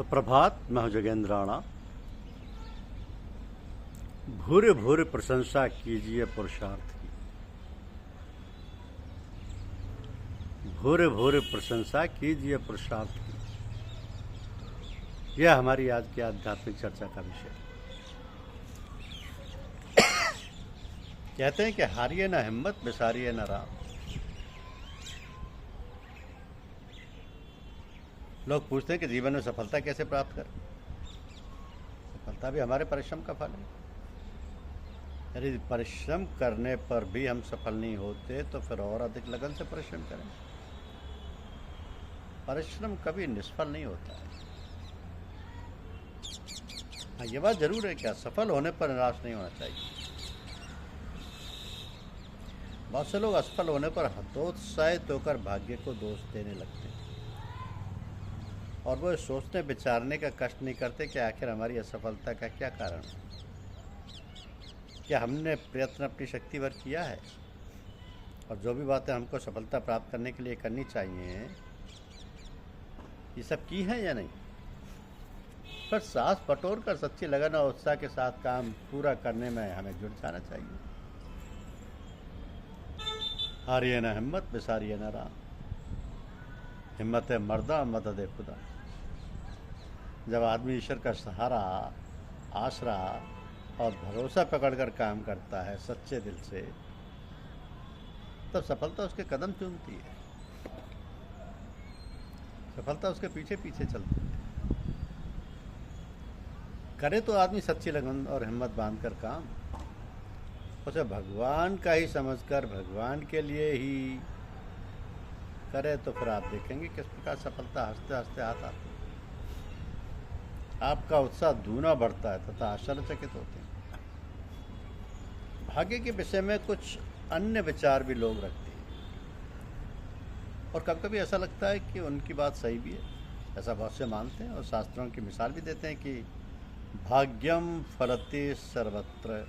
सुप्रभात। मैं हूं जगेंद्र राणा। भूरे भूरे प्रशंसा कीजिए पुरुषार्थ की, भूरे भूरे प्रशंसा कीजिए पुरुषार्थ की। यह हमारी आज की आध्यात्मिक चर्चा का विषय। कहते हैं कि हारिए न हिम्मत, बिसारिए न राम। लोग पूछते हैं कि जीवन में सफलता कैसे प्राप्त करें। सफलता भी हमारे परिश्रम का फल है। यदि परिश्रम करने पर भी हम सफल नहीं होते तो फिर और अधिक लगन से परिश्रम करें। परिश्रम कभी निष्फल नहीं होता है। हाँ, ये बात जरूर है कि असफल होने पर निराश नहीं होना चाहिए। बहुत से लोग असफल होने पर हतोत्साहित होकर भाग्य को दोष देने लगते हैं और वो सोचने विचारने का कष्ट नहीं करते कि आखिर हमारी असफलता का क्या कारण है। क्या हमने प्रयत्न अपनी शक्ति भर किया है? और जो भी बातें हमको सफलता प्राप्त करने के लिए करनी चाहिए, ये सब की हैं या नहीं? पर सांस बटोर कर सच्ची लगन और उत्साह के साथ काम पूरा करने में हमें जुट जाना चाहिए। हारिए न हिम्मत, बिसारिए न राम। हिम्मत है मर्दा, मदद है खुदा। जब आदमी ईश्वर का सहारा, आसरा और भरोसा पकड़कर काम करता है सच्चे दिल से, तब सफलता उसके कदम चूमती है। सफलता उसके पीछे पीछे चलती है। करे तो आदमी सच्ची लगन और हिम्मत बांधकर काम, उसे भगवान का ही समझकर भगवान के लिए ही करे, तो फिर आप देखेंगे किस प्रकार सफलता हंसते हंसते हाथ आती है। आपका उत्साह दूना बढ़ता है तथा आश्चर्यचकित होते हैं। भाग्य के विषय में कुछ अन्य विचार भी लोग रखते हैं और कभी कभी ऐसा लगता है कि उनकी बात सही भी है। ऐसा बहुत से मानते हैं और शास्त्रों की मिसाल भी देते हैं कि भाग्यम फलति सर्वत्र,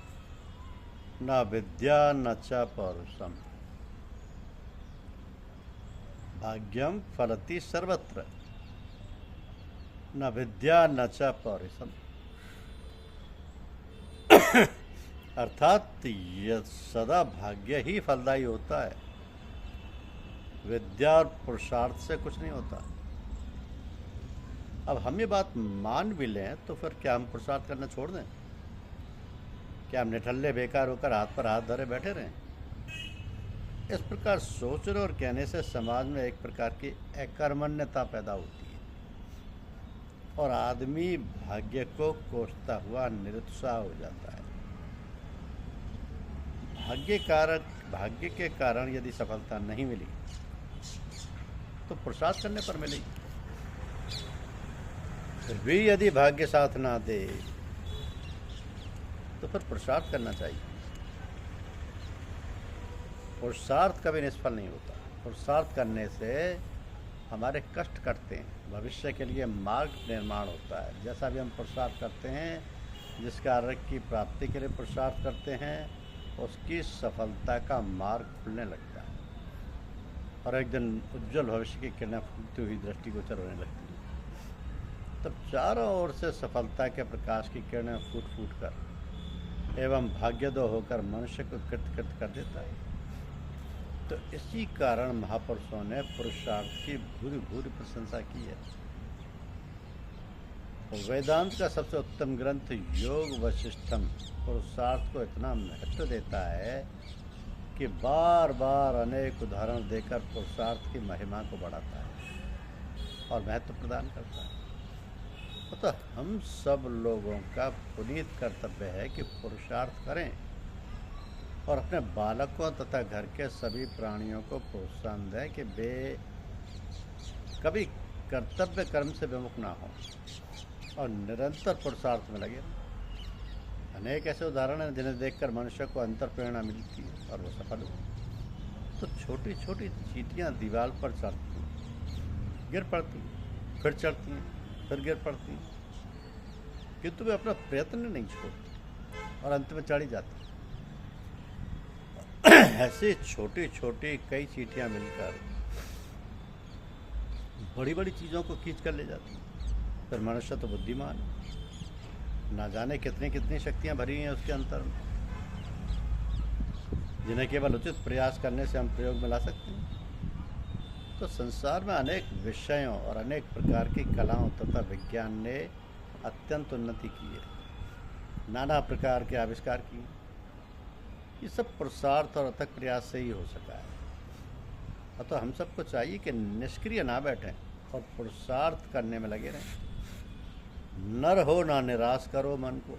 न विद्या न च पौरुषम। भाग्यम फलति सर्वत्र, न विद्या न च पौरुषम। अर्थात यह सदा भाग्य ही फलदायी होता है। विद्या और पुरुषार्थ से कुछ नहीं होता। अब हम ये बात मान भी लें तो फिर क्या हम पुरुषार्थ करना छोड़ दें? क्या हम निठल्ले बेकार होकर हाथ पर हाथ धरे बैठे रहें? इस प्रकार सोचने और कहने से समाज में एक प्रकार की अकर्मण्यता पैदा होती है और आदमी भाग्य को कोसता हुआ निरुत्साह हो जाता है। भाग्य के कारण यदि सफलता नहीं मिली तो पुरुषार्थ करने पर मिलेगी। फिर भी यदि भाग्य साथ ना दे तो फिर पुरुषार्थ करना चाहिए। पुरुषार्थ कभी निष्फल नहीं होता। पुरुषार्थ करने से हमारे कष्ट कटते हैं, भविष्य के लिए मार्ग निर्माण होता है। जैसा भी हम पुरुषार्थ करते हैं, जिस कार्य की प्राप्ति के लिए पुरुषार्थ करते हैं, उसकी सफलता का मार्ग खुलने लगता है और एक दिन उज्जवल भविष्य की किरणें फूटती हुई दृष्टिगोचर होने लगती है। तब चारों ओर से सफलता के प्रकाश की किरणें फूट फूट कर एवं भाग्योदय होकर मनुष्य को कृत कर देता है। तो इसी कारण महापुरुषों ने पुरुषार्थ की भूरी भूरी प्रशंसा की है। वेदांत का सबसे उत्तम ग्रंथ योग वशिष्ठम पुरुषार्थ को इतना महत्व देता है कि बार बार अनेक उदाहरण देकर पुरुषार्थ की महिमा को बढ़ाता है और महत्व प्रदान करता है। तो हम सब लोगों का पुनीत कर्तव्य है कि पुरुषार्थ करें और अपने बालकों तथा घर के सभी प्राणियों को प्रोत्साहन दें कि वे कभी कर्तव्य कर्म से विमुख ना हो और निरंतर पुरुषार्थ में लगे। अनेक ऐसे उदाहरण हैं जिन्हें देखकर मनुष्य को अंतर प्रेरणा मिलती है और वो सफल होती है। तो छोटी छोटी चींटियां दीवार पर चढ़ती हैं, गिर पड़ती हैं, फिर चढ़ती हैं, फिर गिर पड़ती हैं, किंतु वे अपना प्रयत्न नहीं छोड़ती और अंत में चढ़ी जाती। ऐसे छोटी छोटी कई चींटियां मिलकर बड़ी बड़ी चीज़ों को खींच कर ले जाती हैं। फिर मनुष्य तो बुद्धिमान है, ना जाने कितनी कितनी शक्तियाँ भरी हैं उसके अंतर में, जिन्हें केवल उचित प्रयास करने से हम प्रयोग में ला सकते हैं। तो संसार में अनेक विषयों और अनेक प्रकार की कलाओं तथा विज्ञान ने अत्यंत उन्नति की है, नाना प्रकार के आविष्कार किए। ये सब पुरुषार्थ और अथक प्रयास से ही हो सका है। अतः हम सबको चाहिए कि निष्क्रिय ना बैठें और पुरुषार्थ करने में लगे रहें। नर हो ना निराश करो मन को,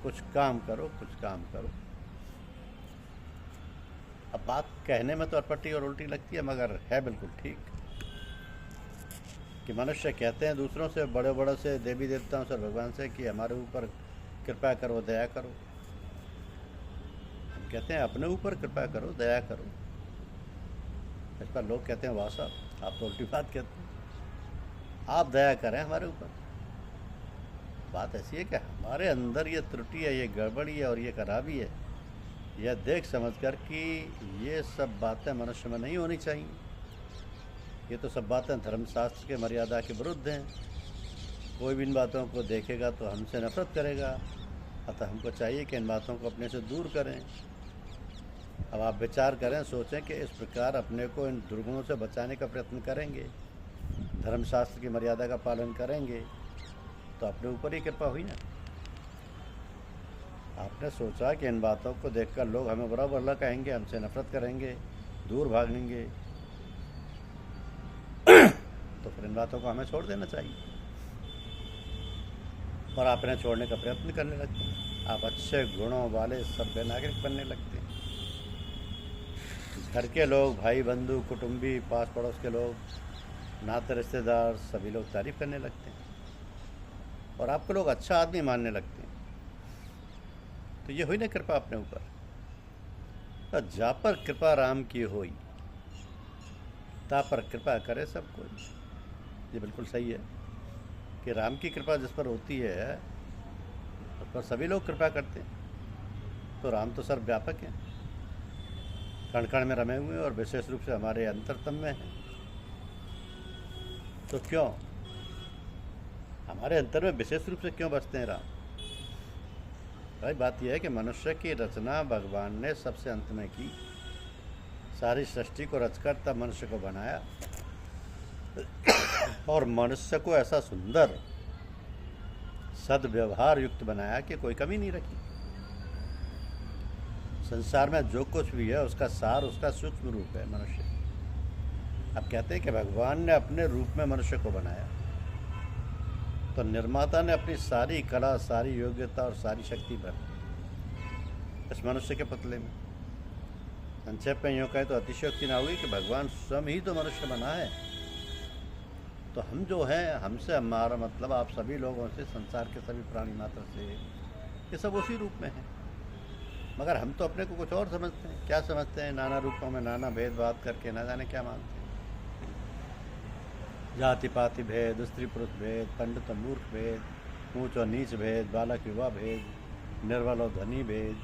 कुछ काम करो, कुछ काम करो। अब बात कहने में तो अटपटी और उल्टी लगती है, मगर है बिल्कुल ठीक कि मनुष्य कहते हैं दूसरों से, बड़े बड़े से, देवी देवताओं से, भगवान से कि हमारे ऊपर कृपा करो, दया करो। हम कहते हैं अपने ऊपर कृपा करो, दया करो। इस पर लोग कहते हैं वाह साहब आप तो उल्टी बात कहते हैं, आप दया करें हमारे ऊपर। बात ऐसी है कि हमारे अंदर ये त्रुटि है, ये गड़बड़ी है और ये खराबी है, यह देख समझकर कि ये सब बातें मनुष्य में नहीं होनी चाहिए। ये तो सब बातें धर्मशास्त्र के मर्यादा के विरुद्ध हैं। कोई भी इन बातों को देखेगा तो हमसे नफरत करेगा। अतः हमको चाहिए कि इन बातों को अपने से दूर करें। अब आप विचार करें, सोचें कि इस प्रकार अपने को इन दुर्गुणों से बचाने का प्रयत्न करेंगे, धर्मशास्त्र की मर्यादा का पालन करेंगे, तो अपने ऊपर ही कृपा हुई ना। आपने सोचा कि इन बातों को देखकर लोग हमें बुरा भला कहेंगे, हमसे नफरत करेंगे, दूर भागेंगे, तो फिर इन बातों को हमें छोड़ देना चाहिए। और आप इन्हें छोड़ने का प्रयत्न करने लगते हैं। आप अच्छे गुणों वाले सभ्य नागरिक बनने लगते हैं। घर के लोग, भाई बंधु, कुटुंबी, पास पड़ोस के लोग, नाते रिश्तेदार, सभी लोग तारीफ करने लगते हैं और आपको लोग अच्छा आदमी मानने लगते हैं। तो ये हुई ना कृपा अपने ऊपर। तो जा पर कृपा राम की होई, ता पर कृपा करे सब कोई। ये बिल्कुल सही है कि राम की कृपा जिस पर होती है उस पर सभी लोग कृपा करते हैं। तो राम तो सर्वव्यापक हैं, कण कण में रमे हुए हैं और विशेष रूप से हमारे अंतरतम में हैं। तो क्यों हमारे अंतर में विशेष रूप से क्यों बसते हैं राम? भाई बात यह है कि मनुष्य की रचना भगवान ने सबसे अंत में की। सारी सृष्टि को रचकर तब मनुष्य को बनाया और मनुष्य को ऐसा सुंदर सद्व्यवहार युक्त बनाया कि कोई कमी नहीं रखी। संसार में जो कुछ भी है उसका सार, उसका सूक्ष्म रूप है मनुष्य। अब कहते हैं कि भगवान ने अपने रूप में मनुष्य को बनाया, तो निर्माता ने अपनी सारी कला, सारी योग्यता और सारी शक्ति भर इस मनुष्य के पुतले में। संक्षेप में यूँ कहें तो अतिशयोक्ति ना हुई कि भगवान स्वयं ही तो मनुष्य बना है। तो हम जो हैं, हमसे हमारा मतलब आप सभी लोगों से, संसार के सभी प्राणी मात्र से, ये सब उसी रूप में है। मगर हम तो अपने को कुछ और समझते हैं। क्या समझते हैं? नाना रूपों में नाना भेदभाव करके ना जाने क्या मानते हैं। जाति पाति भेद, स्त्री पुरुष भेद, पंडित और मूर्ख भेद, ऊंच और नीच भेद, बालक युवा भेद, निर्बल और धनी भेद,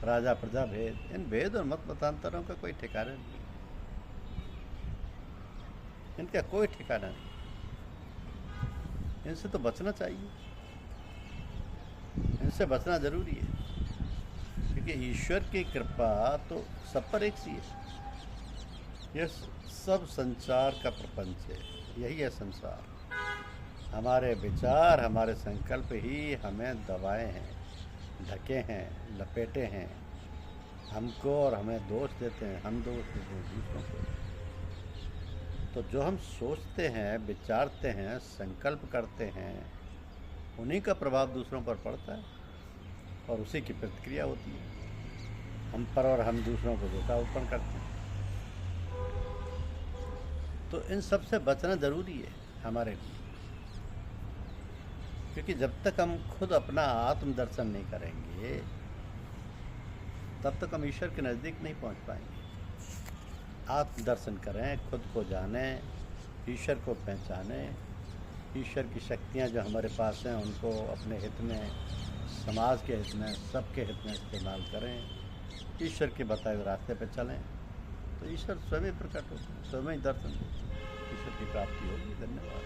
राजा प्रजा भेद। इन भेद और मत मतांतरों का कोई ठिकाना नहीं, इनका कोई ठिकाना नहीं। इनसे तो बचना चाहिए, इनसे बचना जरूरी है, क्योंकि ईश्वर की कृपा तो सब पर एक सी है। यह सब संसार का प्रपंच है, यही है संसार। हमारे विचार, हमारे संकल्प ही हमें दबाए हैं, ढके हैं, लपेटे हैं हमको, और हमें दोष देते हैं, हम दोष देते हैं दूसरों को। तो जो हम सोचते हैं, विचारते हैं, संकल्प करते हैं, उन्हीं का प्रभाव दूसरों पर पड़ता है और उसी की प्रतिक्रिया होती है हम पर, और हम दूसरों को धोखा उत्पन्न करते हैं। तो इन सब से बचना ज़रूरी है हमारे लिए, क्योंकि जब तक हम खुद अपना आत्मदर्शन नहीं करेंगे तब तक हम ईश्वर के नज़दीक नहीं पहुंच पाएंगे। आत्मदर्शन करें, खुद को जानें, ईश्वर को पहचानें, ईश्वर की शक्तियां जो हमारे पास हैं उनको अपने हित में, समाज के हित में, सबके हित में इस्तेमाल करें, ईश्वर के बताए हुए रास्ते पर चलें, तो ईश्वर स्वयं प्रकट हो, स्वयं दर्शन हो, ईश्वर की प्राप्ति होगी। धन्यवाद।